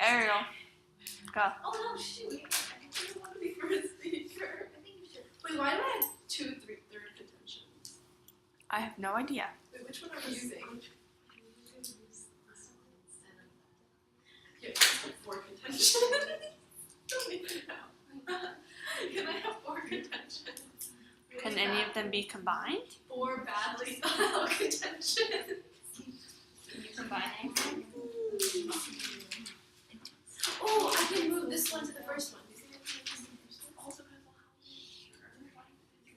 Ariel, go. Oh no, shoot. I didn't want to be first speaker. I think you should. Wait, why do I have two third contentions? I have no idea. Wait, which one are we using? Yeah, I have four contentions. Don't even know. Can I have four contentions? Can any of them be combined? Four badly thought out contentions. Can you combine anything? Oh, I can move this one to the first one.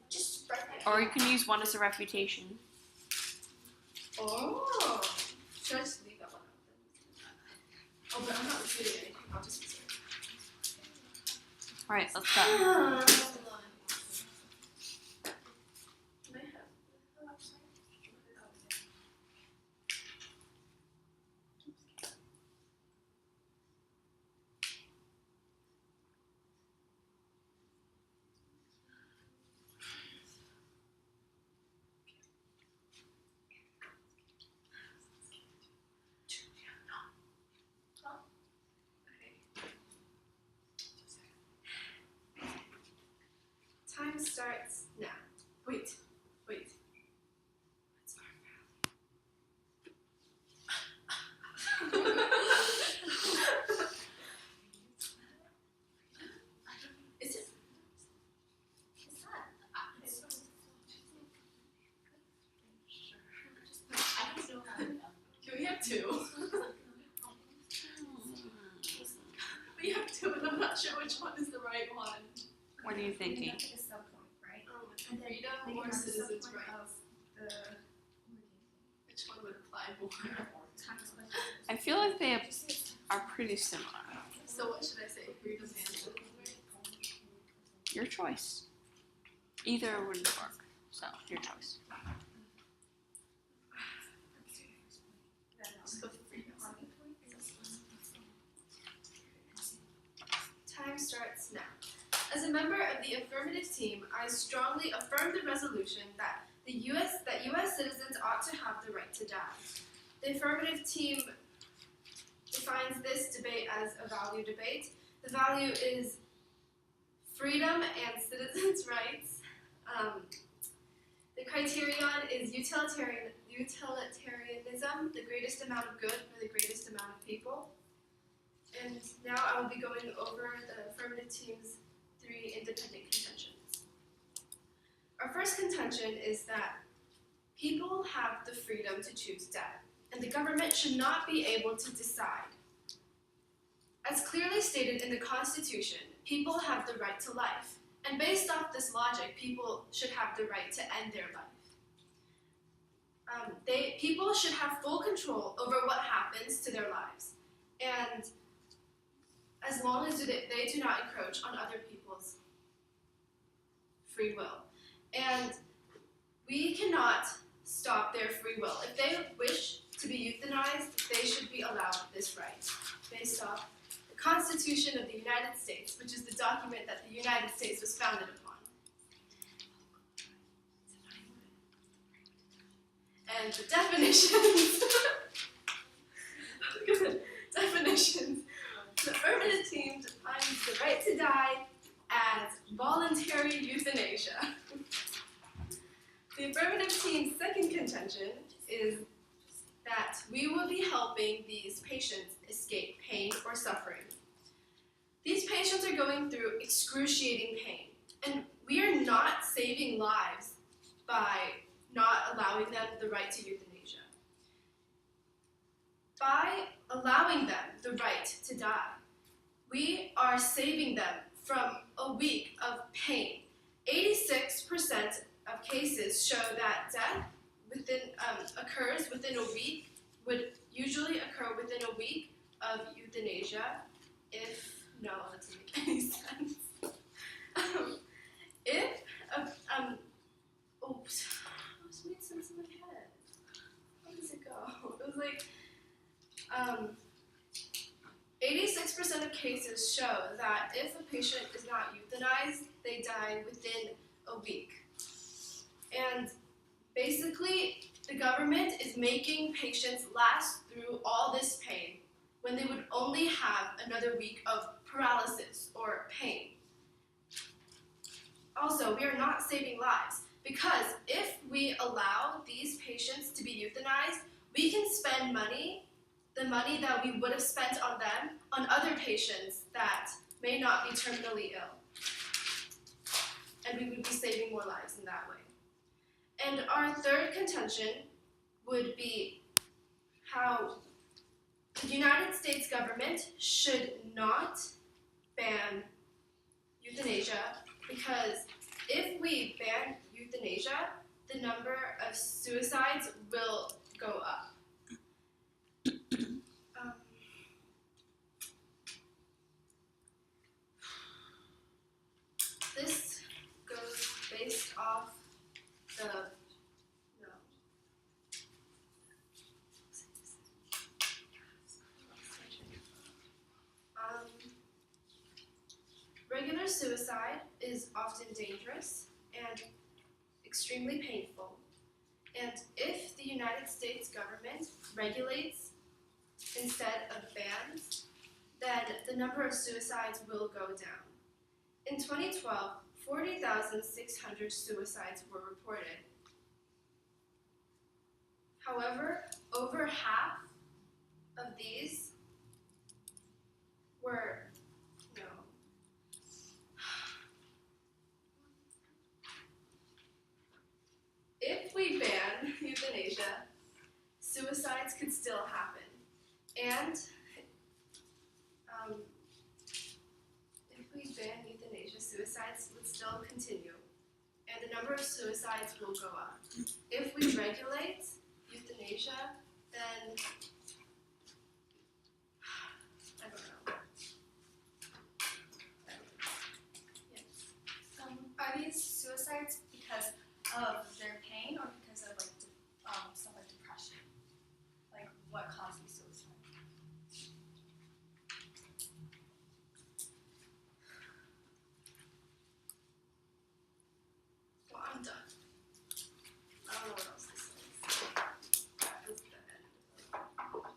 Just right there. Or you can use one as a refutation. Oh. Should I just leave that one out then? Oh, but I'm not repeating anything. I'll just use it. Alright, let's go. Hold on. Can I have? Oh, I'm sorry. Time starts now. Wait. It's Is it? What's that? I don't know how to know. Can we have two? We have two, and I'm not sure which one is the right one. What are you thinking? Like a subpoint, right? And then freedom or citizens' rights? The Which one would apply more? I feel like they are pretty similar. So what should I say? Freedom and citizens' rights? Your choice. Either wouldn't work. So, your choice. Just go for freedom. Time starts now. As a member of the affirmative team, I strongly affirm the resolution that U.S. citizens ought to have the right to die. The affirmative team defines this debate as a value debate. The value is freedom and citizens' rights. The criterion is utilitarianism, the greatest amount of good for the greatest amount of people. And now I will be going over the affirmative team's 3 independent contentions. Our first contention is that people have the freedom to choose death, and the government should not be able to decide. As clearly stated in the Constitution, people have the right to life, and based off this logic, people should have the right to end their life. People should have full control over what happens to their lives, and as long as they do not encroach on other people's free will. And we cannot stop their free will. If they wish to be euthanized, they should be allowed this right, based off the Constitution of the United States, which is the document that the United States was founded upon. And the definitions. Good. Definitions. The affirmative team defines the right to die as voluntary euthanasia. The affirmative team's second contention is that we will be helping these patients escape pain or suffering. These patients are going through excruciating pain, and we are not saving lives by not allowing them the right to euthanasia. By allowing them the right to die, we are saving them from a week of pain. 86% of cases show that death occurs within a week, would usually occur within a week of euthanasia, no, that doesn't make any sense. This made sense in my head. How does it go? It was like, 86% of cases show that if a patient is not euthanized, they die within a week. And basically, the government is making patients last through all this pain when they would only have another week of paralysis or pain. Also, we are not saving lives because if we allow these patients to be euthanized, we can spend money, the money that we would have spent on them, on other patients that may not be terminally ill. And we would be saving more lives in that way. And our third contention would be how the United States government should not ban euthanasia, because if we ban euthanasia, the number of suicides will go up. This goes based off the regular suicide is often dangerous and extremely painful, and if the United States government regulates instead of bans, then the number of suicides will go down. In 2012, 40,600 suicides were reported. However, over half of these were If we ban euthanasia, suicides could still happen. And if we ban euthanasia, suicides would still continue. And the number of suicides will go up. If we regulate euthanasia, then I don't know. Yes. Are these suicides because of their pain or because of like stuff like depression? Like what causes suicide? Well, I'm done. I don't know what else to say. That was the end.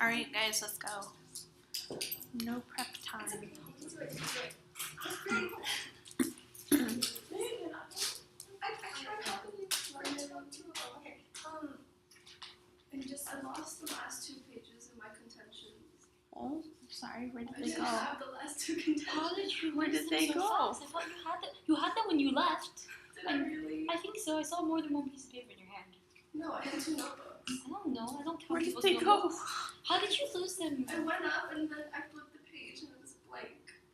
Alright guys, let's go. No prep time. Do it. I tried helping you learn it too. Okay. I lost the last 2 pages of my contentions. Oh, sorry, where I did they didn't go? have the last 2 contentions. How did you, where did lose they them so go? fast? I thought you had them when you left. Did I really? I think so. I saw more than one piece of paper in your hand. No, I had 2 notebooks. I don't know. I don't count Where did people's they go? notebooks. How did you lose them? I went up and then I flipped the page and it was blank.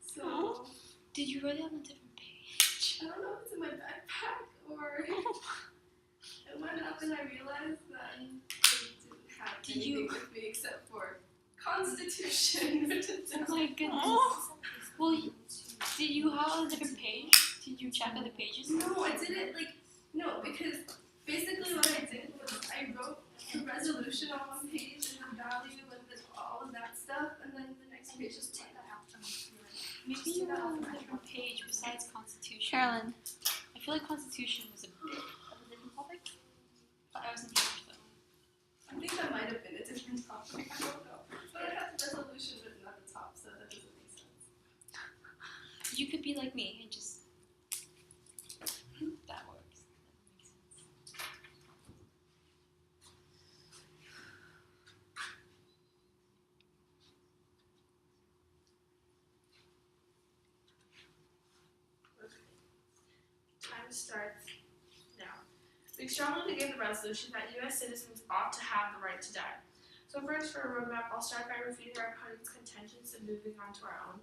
So Oh. Did you write it on a different page? I don't know if it's in my backpack or I went up and I realized that I didn't have Did anything you- with me except for Constitution. Oh my goodness. Oh. Well, did you have on a different page? Did you check other pages? No, I didn't no, because basically what I did was I wrote the resolution on one page and the value and then all of that stuff, and then the next page is blank. Maybe you were on a different page besides Constitution. Carolyn. I feel like Constitution was a bit of a different topic. But I wasn't sure though. I think that might have been a different topic. I don't know. But I have the resolution written at the top, so that doesn't make sense. You could be like me and just that works. That makes sense. Time starts now. We strongly begin the resolution that U.S. citizens ought to have the right to die. So first, for a roadmap, I'll start by reviewing our opponent's contentions and moving on to our own.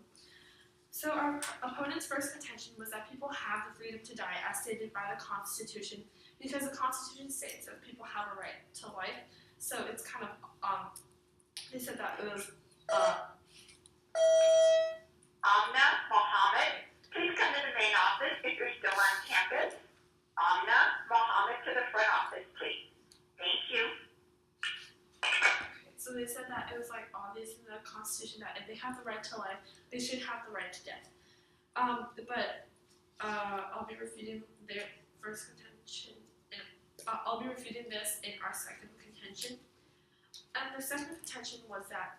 So our opponent's first contention was that people have the freedom to die as stated by the Constitution, because the Constitution states that people have a right to life. So it's kind of, they said that it was, Ahmed Mohammed Constitution that if they have the right to life, they should have the right to death. I'll be refuting their first contention, and I'll be refuting this in our second contention. And the second contention was that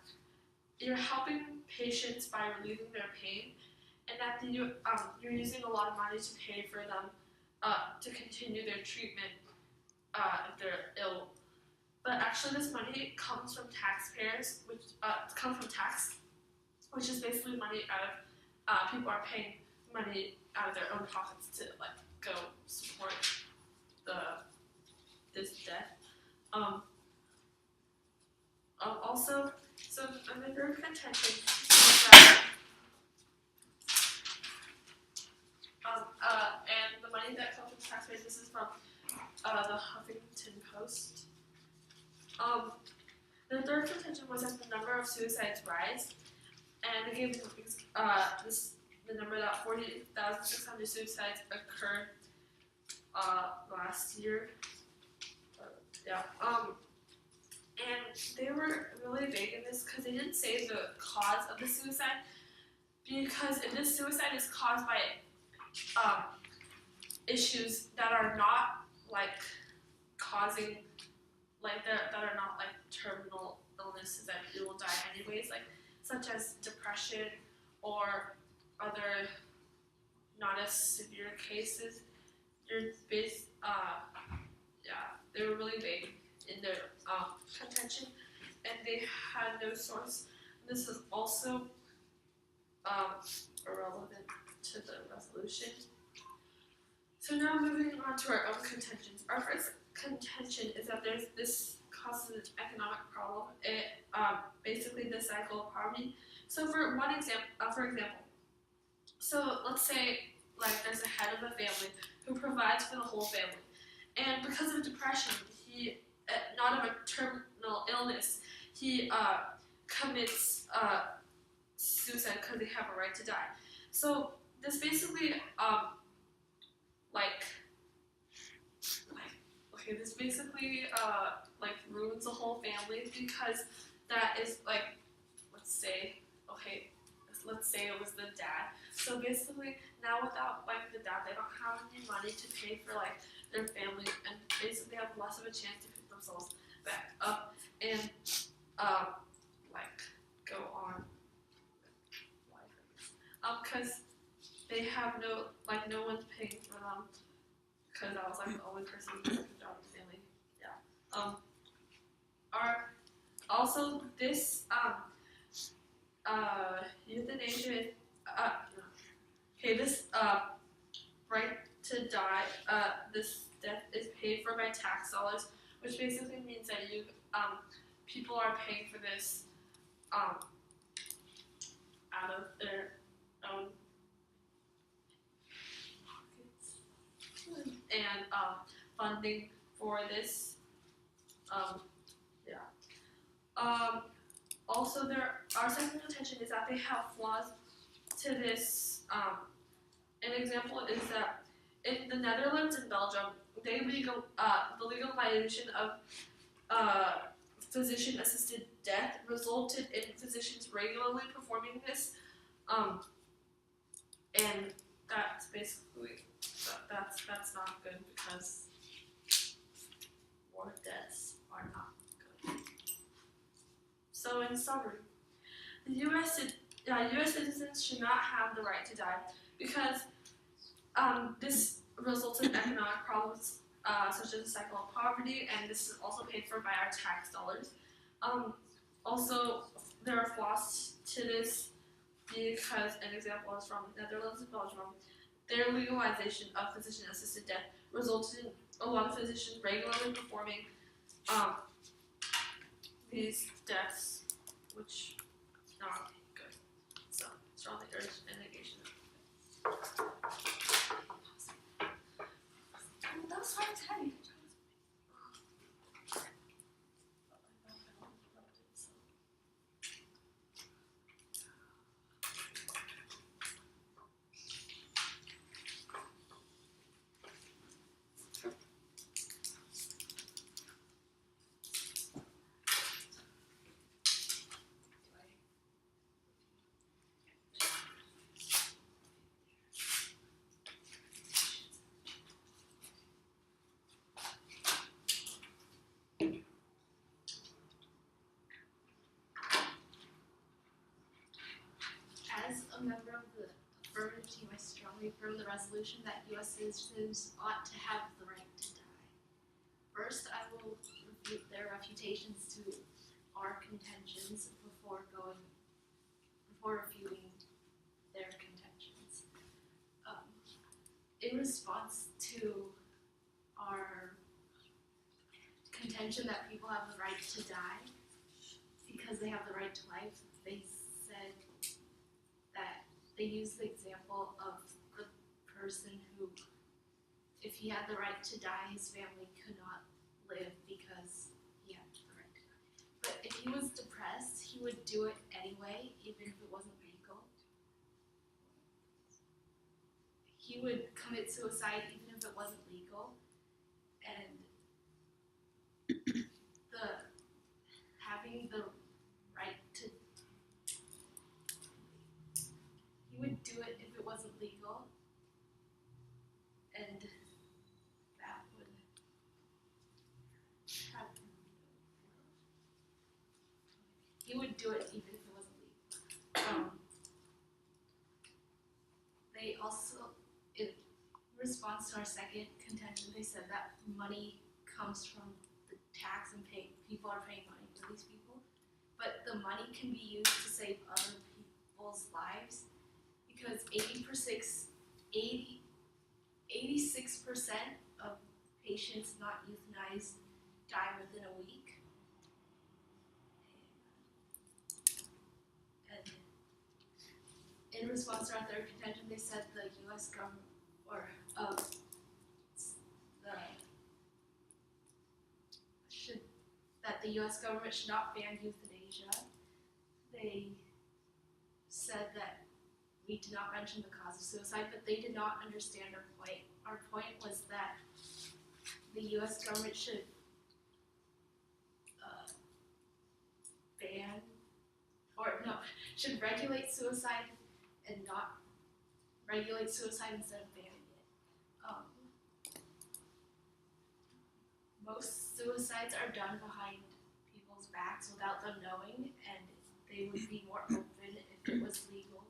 you're helping patients by relieving their pain, and that you're using a lot of money to pay for them to continue their treatment if they're ill. But actually, this money comes from taxpayers, which which is basically money out of people are paying money out of their own pockets to like go support this death. Also, so another contention is that and the money that comes from taxpayers. This is from the Huffington Post. The third contention was that the number of suicides rise, and it gave the number that 40,600 suicides occurred last year. And they were really big in this because they didn't say the cause of the suicide, because if this suicide is caused by issues that are not like causing that are not like terminal illnesses that you will die anyways, like such as depression or other not as severe cases, they were really big in their contention, and they had no source. This is also irrelevant to the resolution. So now moving on to our own contentions. Our first contention is that this causes an economic problem. It basically the cycle of poverty. So for example, so let's say like there's a head of a family who provides for the whole family, and because of depression, he not of a terminal illness, he commits suicide because they have a right to die. So this basically this basically ruins the whole family, because that is like, let's say it was the dad. So basically now without like the dad, they don't have any money to pay for like their family, and basically have less of a chance to pick themselves back up and go on life. Because they have no one's paying for them, because I was like the only person who took a job in the family. Also this euthanasia this right to die, this death is paid for by tax dollars, which basically means that people are paying for this out of their own pockets, and funding for this. Also, our second contention is that they have flaws to this. An example is that in the Netherlands and Belgium, the legalization of physician-assisted death resulted in physicians regularly performing this, and that's basically that's not good, because more deaths are not good. So in summary, the U.S. citizens should not have the right to die, because this results in economic problems such as the cycle of poverty, and this is also paid for by our tax dollars. Also, there are flaws to this, because an example is from Netherlands and Belgium. Their legalization of physician-assisted death resulted in a lot of physicians regularly performing these deaths, which is not good. So, strongly urge a negation of it. That was hard to heavy. team, I strongly affirm the resolution that U.S. citizens ought to have the right to die. First, I will refute their refutations to our contentions before refuting their contentions. In response to our contention that people have the right to die because they have the right to life, they said that they used the example of the person who, if he had the right to die, his family could not live because he had the right to die. But if he was depressed, he would do it anyway, even if it wasn't legal. He would commit suicide even if it wasn't legal. And having the right to, he would do it if it wasn't legal, and that would have, he would do it even if it wasn't legal. They also, in response to our second contention, they said that money comes from the tax and people are paying money for these people, but the money can be used to save other people's lives because 86% of patients not euthanized die within a week. And in response to our third contention, they said the U.S. government, that the U.S. government should not ban euthanasia. They said that we did not mention the cause of suicide, but they did not understand our point. Our point was that the U.S. government should should regulate suicide and not regulate suicide instead of banning it. Most suicides are done behind people's backs without them knowing, and they would be more open if it was legal.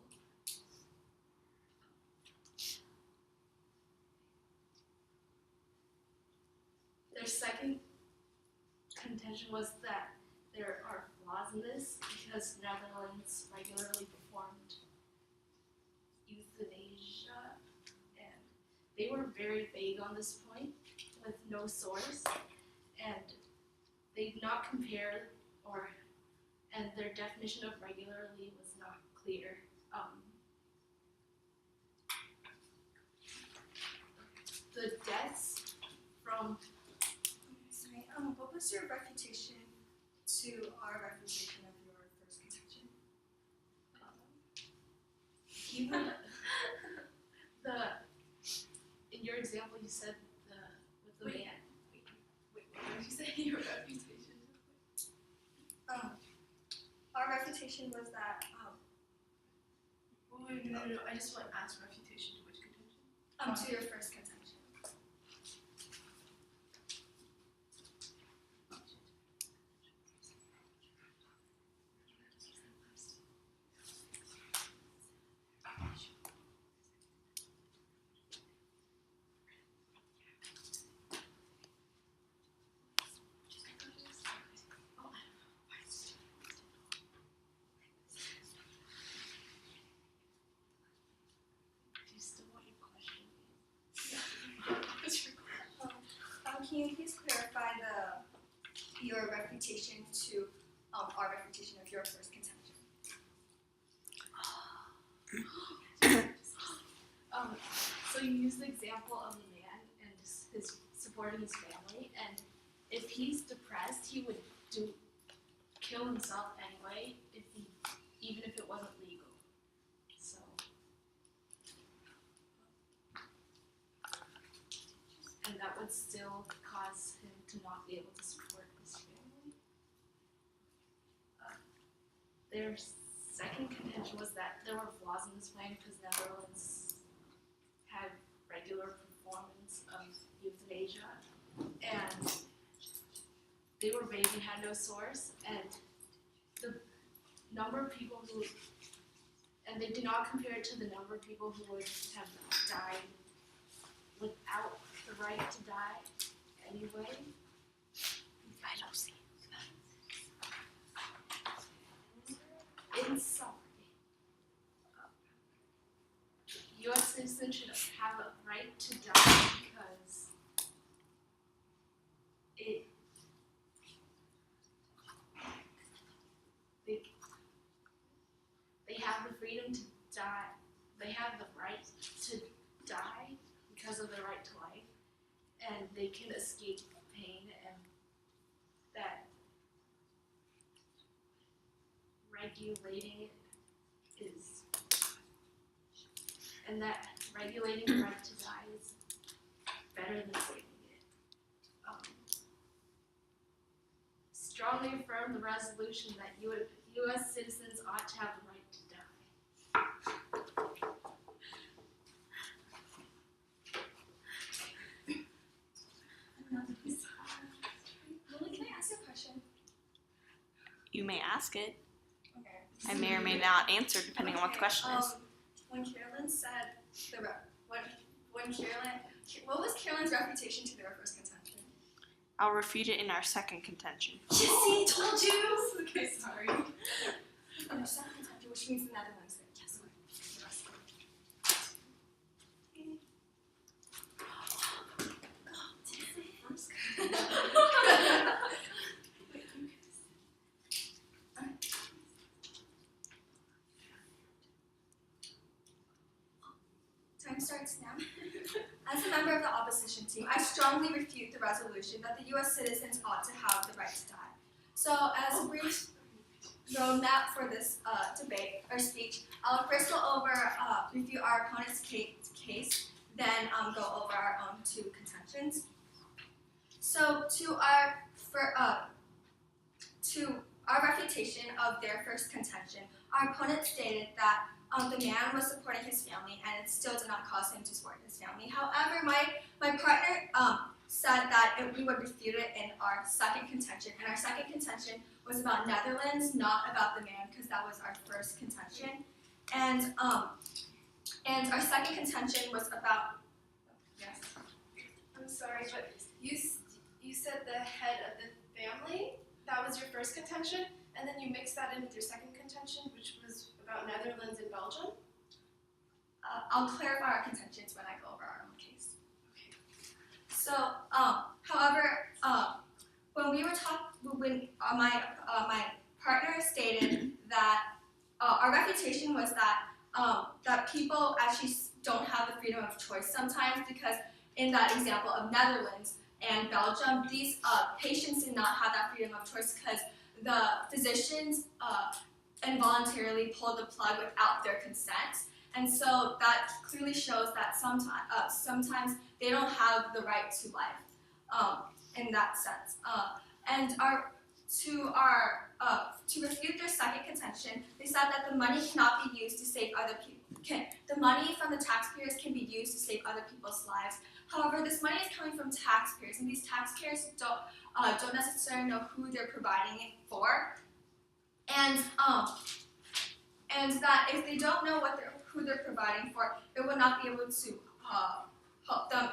Their second contention was that there are flaws in this because Netherlands regularly performed euthanasia, and they were very vague on this point with no source, and they did not compare and their definition of regularly was not clear. The deaths from Sorry, what was your refutation to our refutation of your first contention? he would in your example you said with the man. Wait, what did you say your reputation? Our refutation was that No, I just want to ask refutation to which contention? to your first contention. Do you still want your question? Can you please clarify your refutation to our refutation of your first contention? So you use the example of the man and his supporting his family, and if he's depressed, he would kill himself anyway, even if it wasn't legal. So, and that would still cause him to not be able to support his family. Their second contention was that there were flaws in this plan because Netherlands had regular performance of euthanasia, and they were vague and had no source, and the number of people who, and and they do not compare it to the number of people who would have died without the right to die anyway. I don't see. In summary, U.S. citizens should have a right to die because they have the freedom to die. They have the right to die because of the right to life, and they can escape pain, and that regulating the right to die is better than saving it. Strongly affirm the resolution that U.S. citizens ought to have the right to die. Lily, can I ask you a question? You may ask it. Okay. I may or may not answer depending on what the question is. When Carolyn said what was Carolyn's refutation to their first contention? I'll refute it in our second contention. Jesse told you. Okay, sorry. Our second contention, which means the Netherlands. Yes. Time starts now. As a member of the opposition team, I strongly refute the resolution that the U.S. citizens ought to have the right to die. So, as a brief roadmap for this debate or speech, I'll first go over, review our opponent's case, then go over our own two contentions. So, to our refutation of their first contention, our opponent stated that the man was supporting his family, and it still did not cause him to support his family. However, my partner said that we would refute it in our second contention, and our second contention was about Netherlands, not about the man, because that was our first contention. And our second contention was about. Yes. I'm sorry, but you said the head of the family. That was your first contention, and then you mixed that in with your second contention, which was about Netherlands and Belgium. I'll clarify our contentions when I go over our own case. Okay. So, however, when my partner stated that our refutation was that people actually don't have the freedom of choice sometimes, because in that example of Netherlands and Belgium, these patients did not have that freedom of choice because the physicians involuntarily pulled the plug without their consent. And so that clearly shows that sometimes they don't have the right to life in that sense. To refute their second contention, they said that the money cannot be used to save other people. The money from the taxpayers can be used to save other people's lives. However, this money is coming from taxpayers, and these taxpayers don't necessarily know who they're providing it for, and that if they don't know who they're providing for, it will not be able to help them.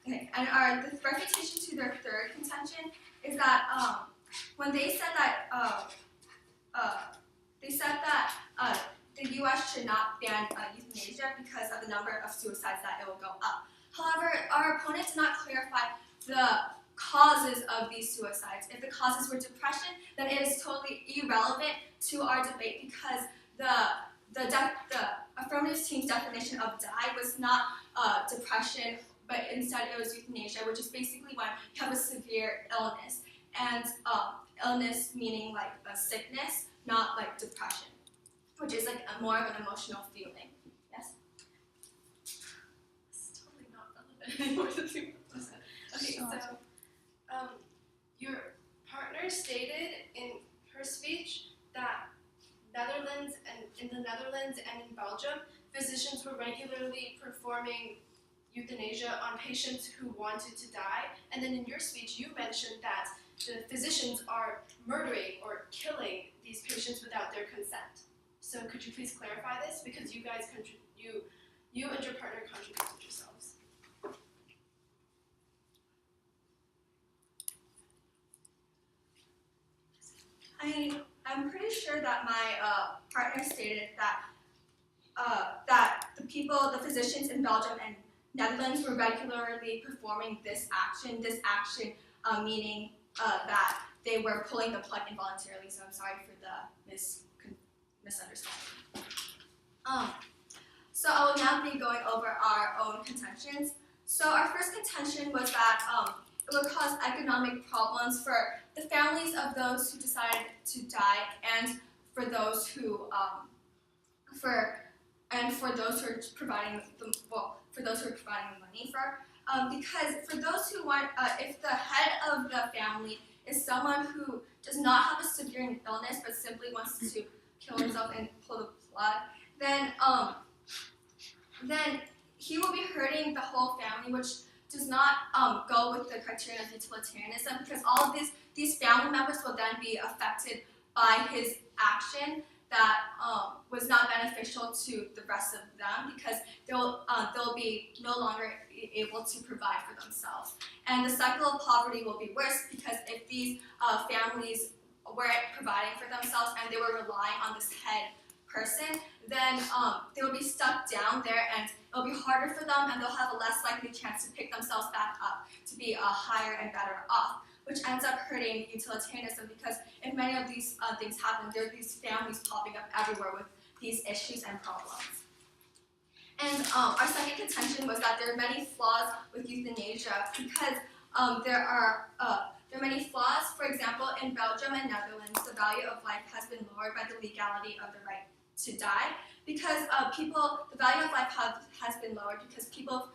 And the refutation to their third contention is that when they said that the U.S. should not ban euthanasia because of the number of suicides that it will go up. However, our opponent did not clarify the causes of these suicides. If the causes were depression, then it is totally irrelevant to our debate, because the affirmative team's definition of die was not depression, but instead it was euthanasia, which is basically when you have a severe illness, and illness meaning like a sickness, not like depression, which is like more of an emotional feeling. Yes? It's totally not relevant anymore to the Okay, so your partner stated in her speech that in the Netherlands and in Belgium, physicians were regularly performing euthanasia on patients who wanted to die. And then in your speech, you mentioned that the physicians are murdering or killing these patients without their consent. So could you please clarify this? Because you guys, you and your partner contradicted yourselves. I'm pretty sure that my partner stated that that the physicians in Belgium and Netherlands were regularly performing this action. This action meaning that they were pulling the plug involuntarily. So I'm sorry for the misunderstanding. So I will now be going over our own contentions. So our first contention was that it would cause economic problems for the families of those who decided to die, and for those who for those who are providing the money for. Because for those who want, if the head of the family is someone who does not have a severe illness but simply wants to kill himself and pull the plug, then he will be hurting the whole family, which does not go with the criterion of utilitarianism, because all of these family members will then be affected by his action that was not beneficial to the rest of them, because they'll be no longer able to provide for themselves. And the cycle of poverty will be worse, because if these families weren't providing for themselves and they were relying on this head person, then they will be stuck down there, and it'll be harder for them, and they'll have a less likely chance to pick themselves back up to be higher and better off, which ends up hurting utilitarianism, because if many of these things happen, there are these families popping up everywhere with these issues and problems. And our second contention was that there are many flaws with euthanasia, because there are many flaws. For example, in Belgium and Netherlands, the value of life has been lowered by the legality of the right to die, because the value of life has been lowered because people,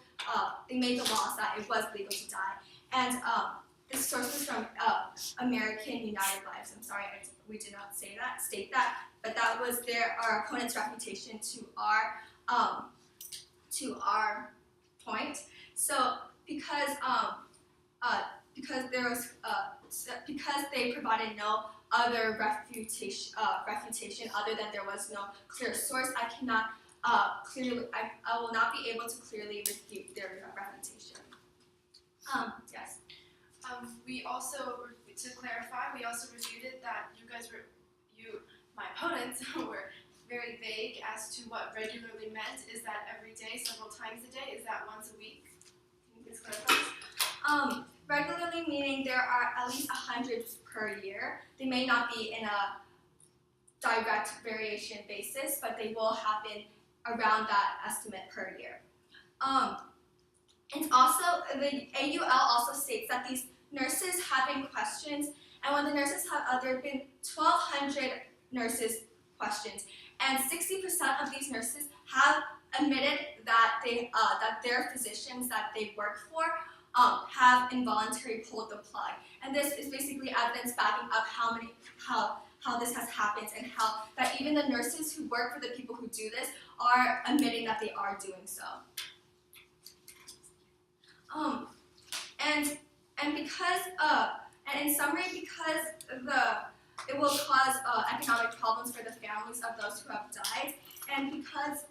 they made the laws that it was legal to die. And this source is from American United Lives. I'm sorry, we did not state that, but that was our opponent's refutation to our point. So because they provided no other refutation other than there was no clear source, I will not be able to clearly refute their refutation. Yes. We also, to clarify, we also refuted that my opponents were very vague as to what regularly meant. Is that every day, several times a day? Is that once a week? Can you please clarify? Regularly meaning there are at least 100 per year. They may not be in a direct variation basis, but they will happen around that estimate per year. And also, the AUL also states that these nurses have been questioned, and when the nurses there have been 1,200 nurses questioned, and 60% of these nurses have admitted that that their physicians that they work for have involuntarily pulled the plug. And this is basically evidence backing up how this has happened, and how that even the nurses who work for the people who do this are admitting that they are doing so. And in summary, because it will cause economic problems for the families of those who have died, and because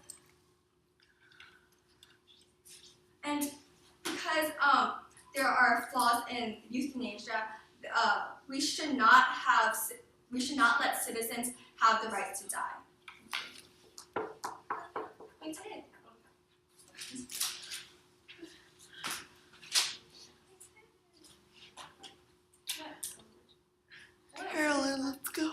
there are flaws in euthanasia, we should not let citizens have the right to die. We did. Carolyn, let's go.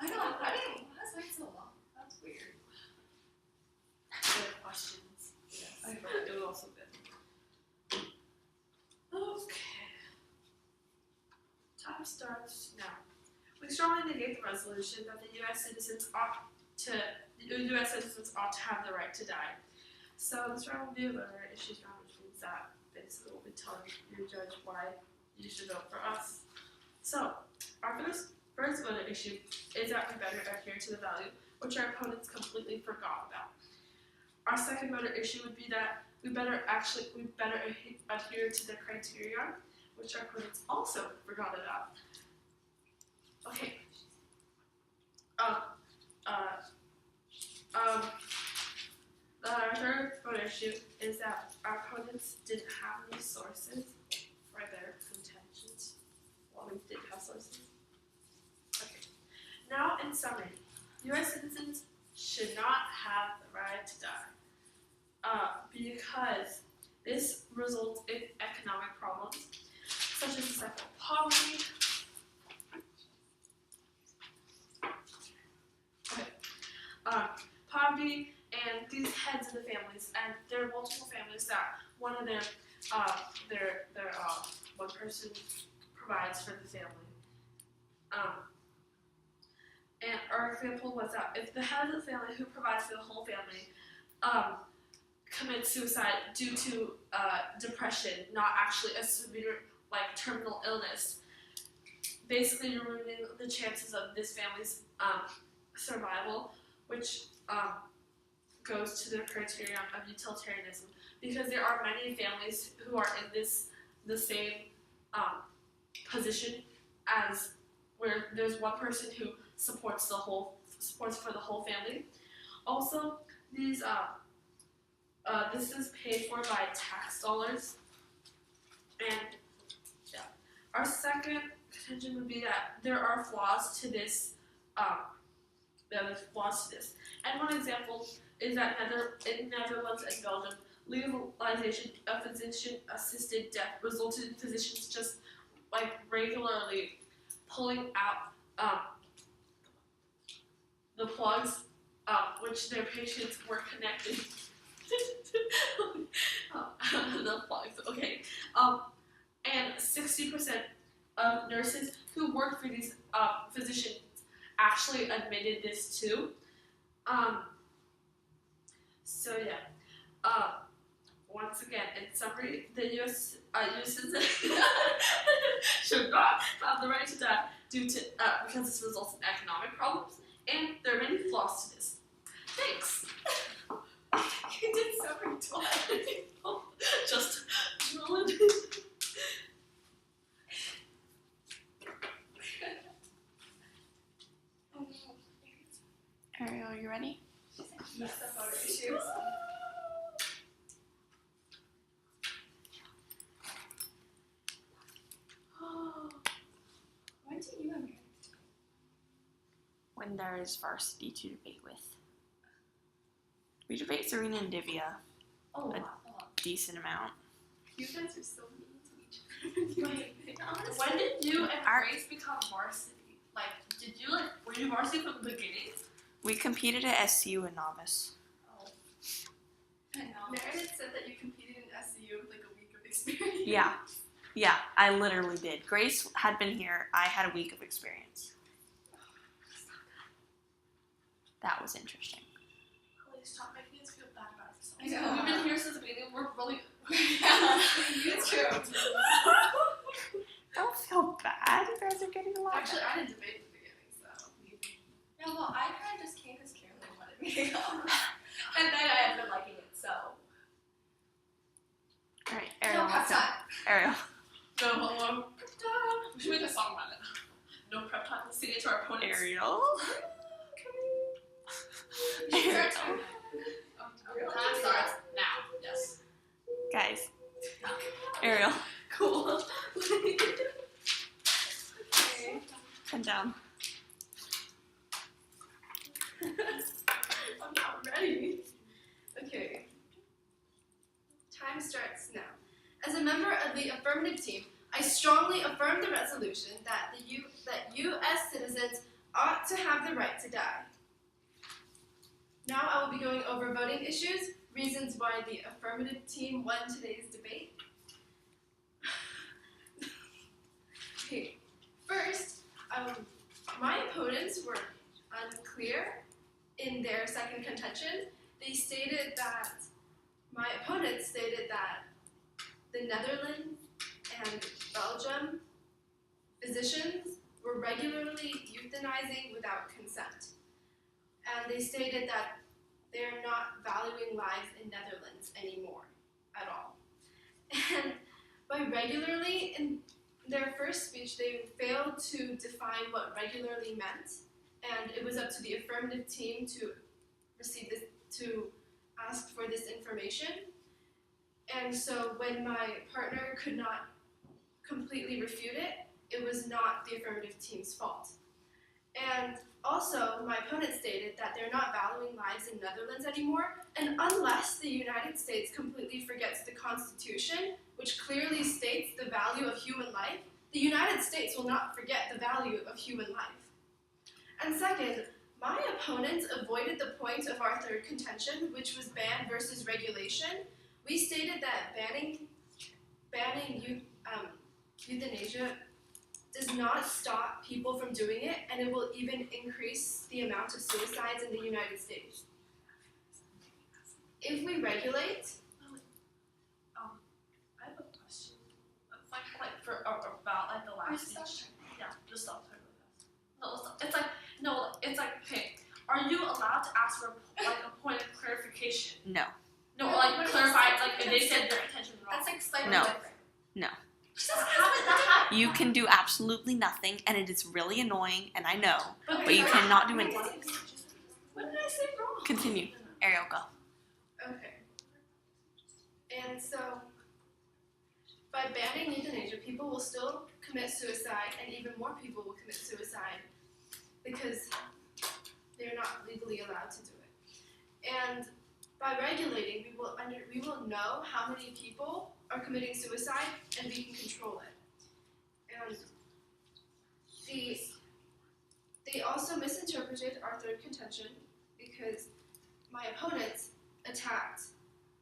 I know, why is mine so long? That's weird. Good questions. Yes. I heard it was also good. Okay. Time starts now. We strongly negate the resolution that the U.S. citizens ought to have the right to die. So this round will be about our issues round, which means that basically we'll be telling your judge why you should vote for us. So our first voted issue is that we better adhere to the value, which our opponents completely forgot about. Our second voter issue would be that we better adhere to the criteria, which our opponents also forgot about. Okay. Our third voter issue is that our opponents didn't have any sources for their contentions. Well, we did have sources. Okay. Now, in summary, U.S. citizens should not have the right to die because this results in economic problems such as the cycle of poverty. Poverty and these heads of the families, and there are multiple families that one of their one person provides for the family. And our example was that if the head of the family who provides for the whole family commits suicide due to depression, not actually a severe terminal illness, basically ruining the chances of this family's survival, which goes to the criterion of utilitarianism, because there are many families who are in the same position as where there's one person who supports for the whole family. Also, these this is paid for by tax dollars, and yeah. Our second contention would be that there are flaws to this. And one example is that in Netherlands and Belgium, legalization of physician-assisted death resulted in physicians just regularly pulling out the plugs which their patients were connected. The plugs, okay. And 60% of nurses who work for these physicians actually admitted this too. So yeah. Once again, in summary, the U.S. citizens should not have the right to die due to because this results in economic problems, and there are many flaws to this. Thanks. You did so many twice. Just drilling. Ariel, you ready? That's the photo issues. When do you and Mary? When there is varsity to debate with. We debate Serena and Divya Oh, A- wow. decent amount. You guys are so mean to each other. When did you and Our- Grace become varsity? Were you varsity from the beginning? We competed at SCU and novice. I know. Meredith said that you competed in SCU with a week of experience. Yeah, I literally did. Grace had been here. I had a week of experience. That was interesting. Please stop making us feel bad about ourselves. I know. We've been here since the beginning. We're really. Yeah, you too. Don't feel bad. You guys are getting along. Actually, I didn't debate at the beginning, so. Yeah, well, I kind of just came because Carolyn wanted me to come. And then I ended up liking it, so. All right, Ariel. No prep let's go. time. Ariel. No prep time. We should make a song about it. No prep time. Let's sing it to our opponents. Ariel. Ariel. Time starts now. Yes. Guys. Ariel, Cool. come down. I'm not ready. Okay. Time starts now. As a member of the affirmative team, I strongly affirm the resolution that U.S. citizens ought to have the right to die. Now I will be going over voting issues, reasons why the affirmative team won today's debate. Okay, first, my opponents were unclear in their second contention. My opponents stated that the Netherlands and Belgium physicians were regularly euthanizing without consent. And they stated that they are not valuing lives in Netherlands anymore at all. And by regularly, in their first speech, they failed to define what regularly meant, and it was up to the affirmative team to receive this, to ask for this information. And so when my partner could not completely refute it, it was not the affirmative team's fault. And also, my opponent stated that they're not valuing lives in Netherlands anymore, and unless the United States completely forgets the Constitution, which clearly states the value of human life, the United States will not forget the value of human life. And second, my opponent avoided the point of our third contention, which was ban versus regulation. We stated that banning euthanasia does not stop people from doing it, and it will even increase the amount of suicides in the United States. If we regulate, I have a question. It's like for about like the last speech. Yeah, just stop talking about this. No, it's like okay. Are you allowed to ask for like a point of clarification? No. No, or like clarify like if they said their intention wrong. That's like slightly No. different. No. How did that happen? You can do absolutely nothing, and it is really annoying, and I know, Okay. but you cannot do anything. What did I say wrong? Continue. Ariel, go. okay. And so, by banning euthanasia, people will still commit suicide, and even more people will commit suicide because they're not legally allowed to do it. And by regulating, we will know how many people are committing suicide, and we can control it. And they also misinterpreted our third contention because my opponents attacked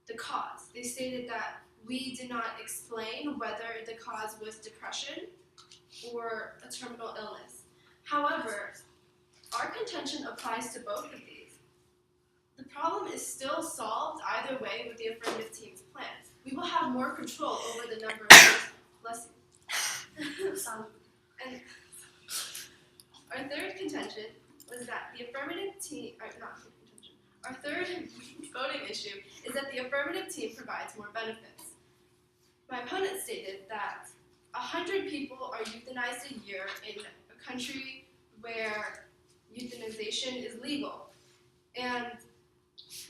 the cause. They stated that we did not explain whether the cause was depression or a terminal illness. However, our contention applies to both of these. The problem is still solved either way with the affirmative team's plan. We will have more control over the number of bless you. And our third contention was that the affirmative team, not third contention, our third voting issue is that the affirmative team provides more benefits. My opponent stated that 100 people are euthanized a year in a country where euthanization is legal. And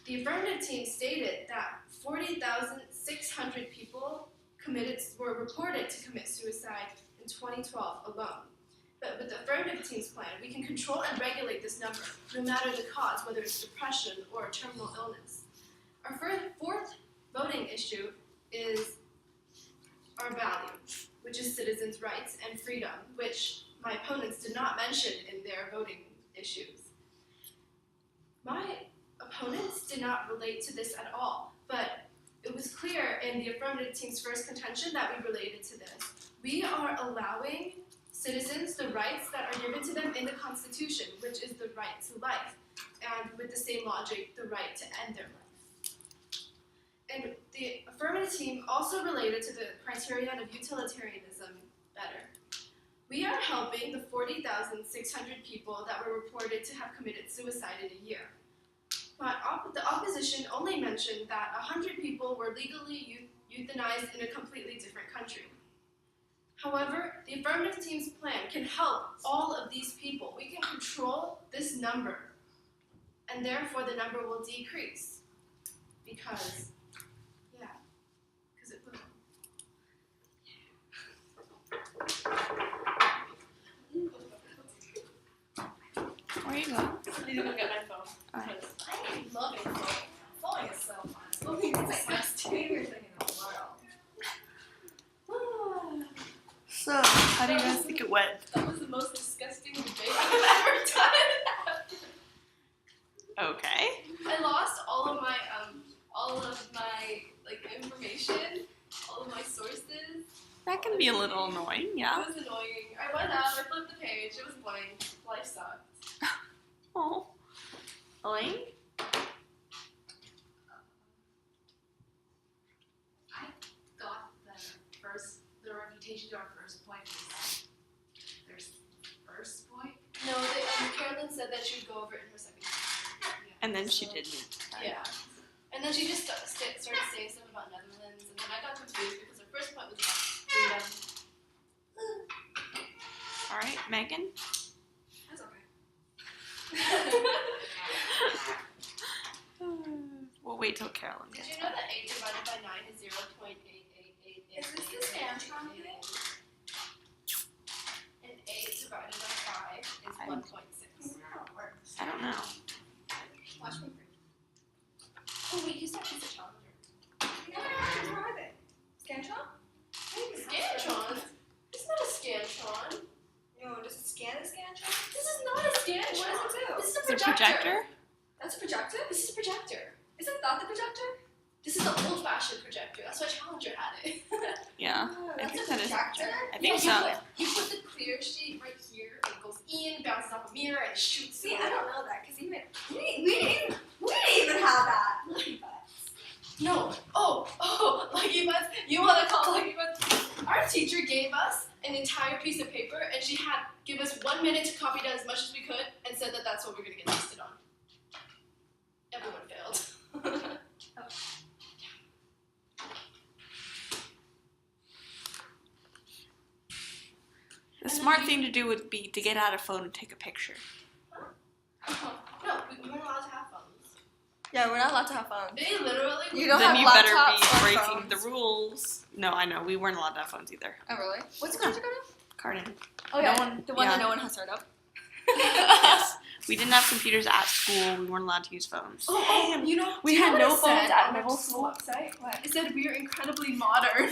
the affirmative team stated that 40,600 people were reported to commit suicide in 2012 alone. But with the affirmative team's plan, we can control and regulate this number, no matter the cause, whether it's depression or a terminal illness. Our fourth voting issue is our value, which is citizens' rights and freedom, which my opponents did not mention in their voting issues. My opponents did not relate to this at all, but it was clear in the affirmative team's first contention that we related to this. We are allowing citizens the rights that are given to them in the Constitution, which is the right to life, and with the same logic, the right to end their life. And the affirmative team also related to the criterion of utilitarianism better. We are helping the 40,600 people that were reported to have committed suicide in a year. But the opposition only mentioned that 100 people were legally euthanized in a completely different country. However, the affirmative team's plan can help all of these people. We can control this number, and therefore the number will decrease. Because it will. Where you go? I need to go get my phone. Alright. I love it. Falling is so fun. Falling is like my favorite thing in the world. So, how do you guys think it went? That was the most disgusting debate I've ever done. Okay. I lost all of my information, all of my sources. That can be a little annoying, yeah. It was annoying. I went out, I flipped the page, it was blank. Life sucked. Oh. Elaine? I thought the refutation to our first point was their first point. No, Carolyn said that she would go over it in her second. And then she didn't. Yeah. And then she just started saying stuff about Netherlands, and then I got confused because her first point was about freedom. All right, Megan. That's okay. We'll wait till Carolyn Did gets you know that 8 divided by 9 is 0.888888? Is this the Scantron thing? And 8 divided by 5 is 1.6. I don't know. Watch me. Oh wait, you said she's a challenger. Where are they? Scantron? Scantron? It's not a Scantron. No, does it scan the Scantron? This is not a Scantron. What does it do? This is a The projector. projector? That's a projector? This is a projector. Isn't that the projector? This is an old-fashioned projector. That's why Challenger had it. Yeah. Oh, I that's think a that is. projector? I think Yeah, so. You put the clear sheet right here, and it goes in, bounces off a mirror, and shoots. See, I don't know that because we didn't even have that. No. Oh, Lucky Butts. You want to call Lucky Butts? Our teacher gave us an entire piece of paper, and she had give us 1 minute to copy down as much as we could, and said that that's what we're gonna get tested on. Everyone failed. The smart thing to do would be to get out a phone and take a picture. No, we weren't allowed to have phones. Yeah, we're not allowed to have phones. They literally. You don't Then have you better laptops be or breaking phones. the rules. No, I know. We weren't allowed to have phones either. Oh, really? What's college you go to? Carden. Oh, yeah. No one- the one yeah. that no one has heard of. Yes. We didn't have computers at school. We weren't allowed to use phones. Oh, you know. We do you had know no what it phones said at on our middle school school. website? It said we are incredibly modern.